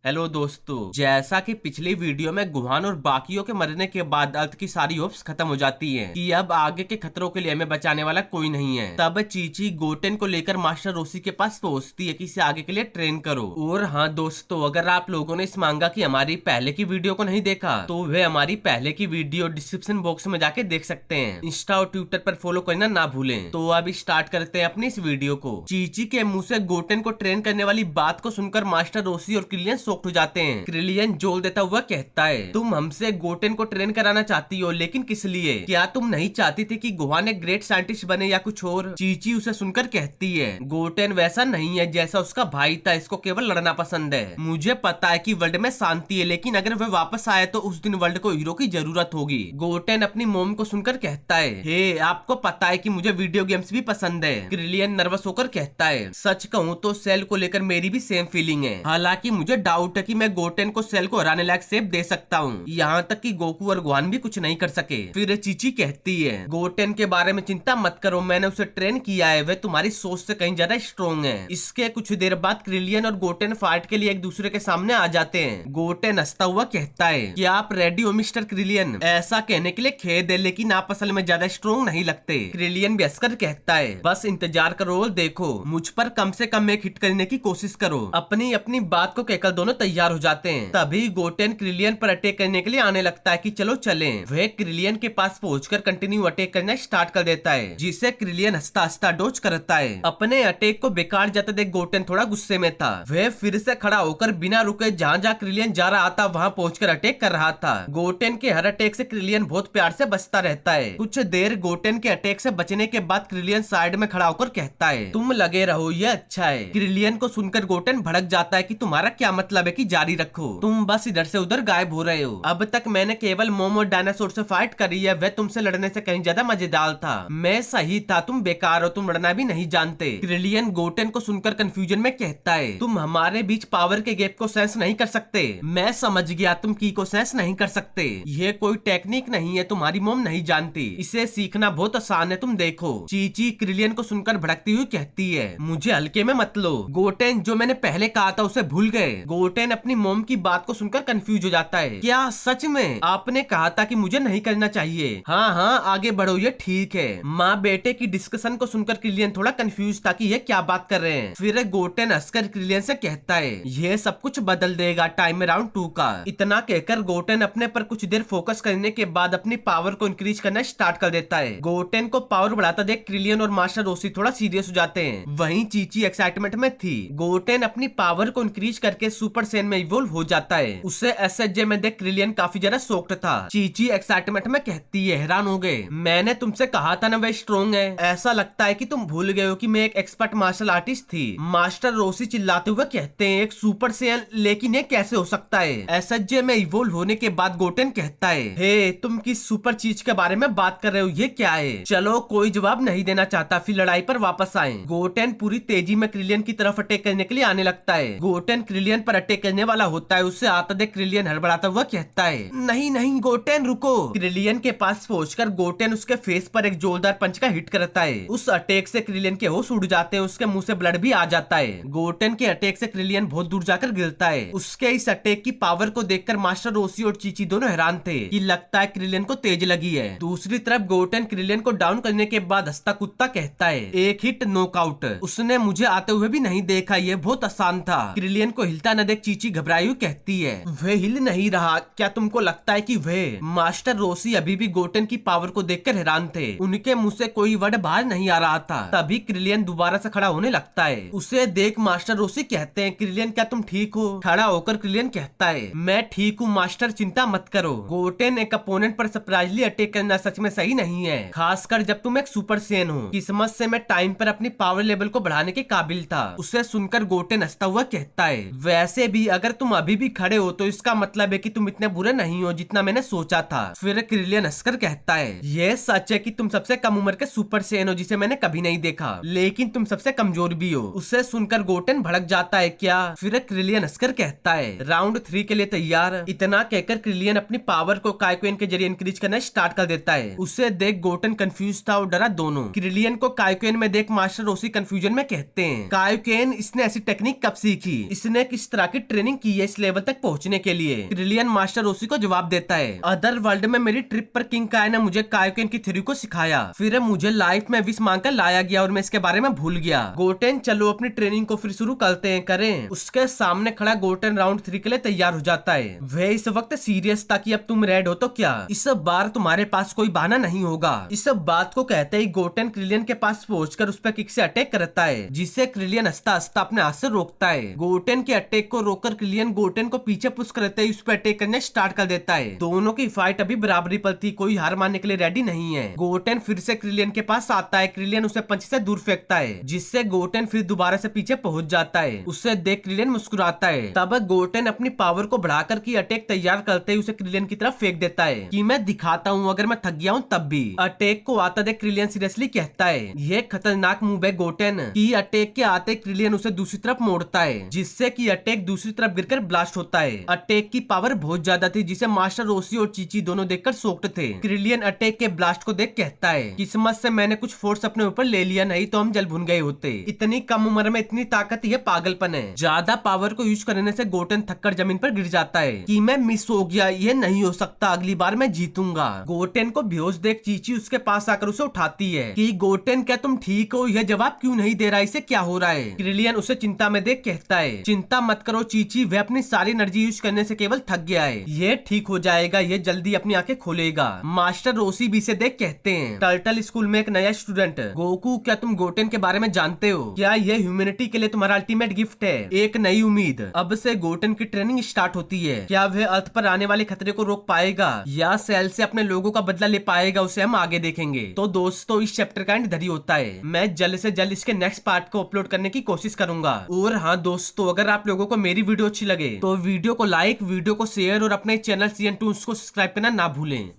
Hello दोस्तों, जैसा कि पिछली वीडियो में गुहान और बाकियों के मरने के बाद अर्थ की सारी होप्स खत्म हो जाती हैं कि अब आगे के खतरों के लिए हमें बचाने वाला कोई नहीं है। तब चीची गोटेन को लेकर मास्टर रोसी के पास पहुंचती है कि इसे आगे के लिए ट्रेन करो। और हाँ दोस्तों, अगर आप लोगों ने इस मांगा की हमारी पहले की वीडियो को नहीं देखा तो वे हमारी पहले की वीडियो डिस्क्रिप्शन बॉक्स में जाके देख सकते हैं। इंस्टा और ट्विटर पर फॉलो करना ना भूलें। तो अब स्टार्ट करते हैं अपनी इस वीडियो को। चीची के मुंह से गोटेन को ट्रेन करने वाली बात को सुनकर मास्टर रोसी और क्रिलियन शॉक्ड हो जाते हैं। क्रिलियन जोल देता हुआ कहता है, तुम हमसे गोटेन को ट्रेन कराना चाहती हो, लेकिन किस लिए? क्या तुम नहीं चाहती थी कि गुहान एक ग्रेट साइंटिस्ट बने या कुछ और? चीची उसे सुनकर कहती है, गोटेन वैसा नहीं है जैसा उसका भाई था, इसको केवल लड़ना पसंद है। मुझे पता है कि वर्ल्ड में शांति है, लेकिन अगर वह वापस आए तो उस दिन वर्ल्ड को हीरो की जरूरत होगी। गोटेन अपनी मोम को सुनकर कहता है, हे आपको पता है कि मुझे वीडियो गेम्स भी पसंद है। क्रिलियन नर्वस होकर कहता है, सच कहूँ तो सेल को लेकर मेरी भी सेम फीलिंग है। हालांकि मुझे डाउट है कि मैं गोटेन को सेल को हराने लायक शेप दे सकता हूँ, यहाँ तक कि गोकू और गुहान भी कुछ नहीं कर सके। फिर चीची कहती है, गोटेन के बारे में चिंता मत करो, मैंने उसे ट्रेन किया है, वह तुम्हारी सोच से कहीं ज्यादा स्ट्रॉन्ग है। इसके कुछ देर बाद क्रिलियन और गोटेन फाइट के लिए एक दूसरे के सामने आ जाते हैं। गोटेन हंसता हुआ कहता है, क्या आप रेडी हो मिस्टर क्रिलियन? ऐसा कहने के लिए खेद है, लेकिन आप असल में ज्यादा स्ट्रॉन्ग नहीं लगते। क्रिलियन भी हंसकर कहता है, बस इंतजार करो और देखो, मुझ पर कम से कम एक हिट करने की कोशिश करो। अपनी अपनी बात को कहकर दोनों तैयार हो जाते हैं। तभी गोटेन क्रिलियन पर अटैक करने के लिए आने लगता है कि चलो चलें। वह क्रिलियन के पास पहुंचकर कंटिन्यू अटैक करना स्टार्ट कर देता है, जिसे क्रिलियन हंसता हंसता डोज करता है। अपने अटैक को बेकार जाते देख गोटेन थोड़ा गुस्से में था। वह फिर से खड़ा होकर बिना रुके जहाँ जहाँ क्रिलियन जा रहा था वहाँ पहुंचकर अटैक कर रहा था। गोटेन के हर अटैक से क्रिलियन बहुत प्यार से बचता रहता है। कुछ देर गोटेन के अटैक से बचने के बाद क्रिलियन साइड में खड़ा होकर कहता है, तुम लगे रहो, ये अच्छा है। क्रिलियन को सुनकर गोटेन भड़क जाता है कि तुम्हारा क्या मतलब है कि जारी रखो, तुम बस इधर से उधर गायब हो रहे हो। अब तक मैंने केवल मोम और डायनासोर से फाइट करी है, वह तुमसे लड़ने से कहीं ज्यादा मजेदार था। मैं सही था, तुम बेकार हो, तुम लड़ना भी नहीं जानते। क्रिलियन गोटेन को सुनकर कंफ्यूजन में कहता है, तुम हमारे बीच पावर के गैप को सेंस नहीं कर सकते। मैं समझ गया, तुम की को सेंस नहीं कर सकते। ये कोई टेक्निक नहीं है, तुम्हारी मोम नहीं जानती, इसे सीखना बहुत आसान है, तुम देखो। चीची क्रिलियन को सुनकर भड़कती हुई कहती है, मुझे हल्के में मत लो। गोटेन, जो मैंने पहले कहा था उसे भूल गए। गोटेन अपनी मोम की बात को सुनकर कंफ्यूज हो जाता है, क्या सच में आपने कहा था कि मुझे नहीं करना चाहिए? हाँ हाँ, आगे बढ़ो, ये ठीक है। माँ बेटे की डिस्कशन को सुनकर क्रिलियन थोड़ा कंफ्यूज था कि ये क्या बात कर रहे हैं। फिर गोटेन हंसकर क्रिलियन से कहता है, ये सब कुछ बदल देगा टाइम राउंड 2 का। इतना कहकर गोटेन अपने पर कुछ देर फोकस करने के बाद अपनी पावर को इंक्रीज करना स्टार्ट कर देता है। गोटेन को पावर बढ़ाता देख क्रिलियन और मास्टर रोसी थोड़ा सीरियस हो जाते हैं। वहीं चीची एक्साइटमेंट में थी। गोटेन अपनी पावर को इंक्रीज करके सुपर सेन में इवॉल्व हो जाता है। उसे एसएचजे में देख क्रिलियन काफी ज्यादा शॉक्ड था। चीची एक्साइटमेंट में कहती है, हैरान हो गए, मैंने तुमसे कहा था ना वह स्ट्रॉन्ग है। ऐसा लगता है कि तुम भूल गए हो कि मैं एक एक्सपर्ट मार्शल आर्टिस्ट थी। मास्टर रोसी चिल्लाते हुए कहते हैं, एक सुपर सेन? लेकिन ये कैसे हो सकता है? एसएचजे में इवॉल्व होने के बाद गोटेन कहता है, हे तुम किस सुपर चीज के बारे में बात कर रहे हो, ये क्या है? चलो कोई जवाब नहीं देना चाहता, फिर लड़ाई पर वापस आए। गोटेन पूरी तेजी में क्रिलियन की तरफ अटैक करने के लिए आने लगता है। गोटेन क्रिलियन पर अटैक करने वाला होता है, उससे आता देख क्रिलियन हड़बड़ाता हुआ कहता है, नहीं नहीं गोटेन रुको। क्रिलियन के पास पहुंचकर गोटेन उसके फेस पर एक जोरदार पंच का हिट करता है। उस अटैक से क्रिलियन के होश उड़ जाते हैं, उसके मुंह से ब्लड भी आ जाता है। गोटेन के अटैक से क्रिलियन बहुत दूर जाकर गिरता है। उसके इस अटैक की पावर को देखकर मास्टर रोसी और चीची दोनों हैरान थे कि लगता है क्रिलियन को तेज लगी है। दूसरी तरफ गोटेन क्रिलियन को डाउन करने के बाद हंसता कुत्ता कहता है, एक हिट नॉकआउट। उसने मुझे आते हुए भी नहीं देखा, ये बहुत आसान था। क्रिलियन को हिलता न देख चीची घबराई हुई कहती है, वह हिल नहीं रहा, क्या तुमको लगता है कि वह? मास्टर रोसी अभी भी गोटेन की पावर को देखकर हैरान थे। उनके मुंह से कोई वर्ड बाहर नहीं आ रहा था। तभी क्रिलियन दोबारा से खड़ा होने लगता है। उसे देख मास्टर रोसी कहते हैं, क्रिलियन क्या तुम ठीक हो? खड़ा होकर क्रिलियन कहता है, मैं ठीक हूँ मास्टर, चिंता मत करो। गोटेन एक अपोनेंट पर सरप्राइजली अटैक करना सच में सही नहीं है, खासकर जब तुम एक सुपर सेन हो। किस्मत से मैं टाइम पर अपनी पावर लेवल को बढ़ाने के काबिल था। उसे सुनकर गोटेन हंसता हुआ कहता है, वैसे भी अगर तुम अभी भी खड़े हो तो इसका मतलब है कि तुम इतने बुरे नहीं हो जितना मैंने सोचा था। फिर क्रिलियन हंसकर कहता है, यह सच है कि तुम सबसे कम उम्र के सुपर सेन हो जिसे मैंने कभी नहीं देखा, लेकिन तुम सबसे कमजोर भी हो। उसे सुनकर गोटेन भड़क जाता है, क्या? फिर क्रिलियन हंसकर कहता है, राउंड 3 के लिए तैयार? इतना कहकर क्रिलियन अपनी पावर को काइकुएन के जरिए इंक्रीज करना स्टार्ट कर देता है। उसे देख गोटेन कंफ्यूज था और डरा दोनों। क्रिलियन को काइकुएन में देख मास्टर रोसी कंफ्यूजन में कहते हैं, काइकुएन इसने ऐसी टेक्निक कब सीखी? इसने किस तरह की ट्रेनिंग की है इस लेवल तक पहुंचने के लिए। क्रिलियन मास्टर रोसी को जवाब देता है, अदर वर्ल्ड में मेरी ट्रिप पर किंग काय ने मुझे कायोकेन की थ्योरी को सिखाया, फिर मुझे लाइफ में विश मांग कर लाया गया और मैं इसके बारे में भूल गया। गोटेन चलो अपनी ट्रेनिंग को फिर शुरू करते हैं करें। उसके सामने खड़ा गोटेन राउंड 3 के लिए तैयार हो जाता है। वह इस वक्त सीरियस था कि अब तुम रेड हो तो क्या, इस बार तुम्हारे पास कोई बहाना नहीं होगा। इस बात को कहते ही गोटेन क्रिलियन के पास पहुंचकर उस पर किक से अटैक करता है, जिससे क्रिलियन हंसता हंसता अपने हाथ से रोकता है। गोटेन के अटैक को रोककर क्रिलियन गोटेन को पीछे पुश करते ही उस पर अटैक करने स्टार्ट कर देता है। दोनों की फाइट अभी बराबरी पर थी, कोई हार मानने के लिए रेडी नहीं है। गोटेन फिर से क्रिलियन के पास आता है, क्रिलियन उसे पंच से दूर फेंकता है, जिससे गोटेन फिर दोबारा से पीछे पहुंच जाता है। उसे देख क्रिलियन मुस्कुराता है। तब गोटेन अपनी पावर को बढ़ाकर की अटैक तैयार करते ही उसे क्रिलियन की तरफ फेंक देता है कि मैं दिखाता हूँ अगर मैं थक गया हूँ तब भी। अटैक को आता देख क्रिलियन सीरियसली कहता है, यह खतरनाक मूव है गोटेन की। अटैक के आते क्रिलियन उसे दूसरी तरफ मोड़ता है, जिससे कि अटैक दूसरी तरफ गिरकर ब्लास्ट होता है। अटैक की पावर बहुत ज्यादा थी, जिसे मास्टर रोसी और चीची दोनों देखकर शॉक्ड थे। क्रिलियन अटैक के ब्लास्ट को देख कहता है, किस्मत से मैंने कुछ फोर्स अपने ऊपर ले लिया, नहीं तो हम जल भुन गए होते। इतनी कम उम्र में इतनी ताकत, यह पागलपन है। ज्यादा पावर को यूज करने से गोटेन थककर जमीन पर गिर जाता है कि मैं मिस हो गया, ये नहीं हो सकता, अगली बार मैं जीतूंगा। गोटेन को बेहोश देख चीची उसके पास आकर उसे उठाती है कि गोटेन क्या तुम ठीक हो, यह जवाब क्यों नहीं दे रहा, इसे क्या हो रहा है। क्रिलियन उसे चिंता में देख कहता है, चिंता मत करो चीची, वह अपनी सारी एनर्जी यूज करने से केवल थक गया है, ये ठीक हो जाएगा, ये जल्दी अपनी आंखें खोलेगा। मास्टर रोसी भी से देख कहते हैं, टर्टल स्कूल में एक नया स्टूडेंट गोकू, क्या तुम गोटेन के बारे में जानते हो? क्या यह ह्यूमैनिटी के लिए तुम्हारा अल्टीमेट गिफ्ट है, एक नई उम्मीद। अब से गोटेन की ट्रेनिंग स्टार्ट होती है। क्या वह अर्थ पर आने वाले खतरे को रोक पाएगा या सेल से अपने लोगों का बदला ले पाएगा, उसे हम आगे देखेंगे। तो दोस्तों इस चैप्टर का एंड इधर ही होता है। मैं जल्द से जल्द इसके नेक्स्ट पार्ट को अपलोड करने की कोशिश करूंगा। और हाँ दोस्तों, अगर आप लोगों को मेरी वीडियो अच्छी लगे तो वीडियो को लाइक, वीडियो को शेयर और अपने चैनल CN Toons को सब्सक्राइब करना ना भूलें।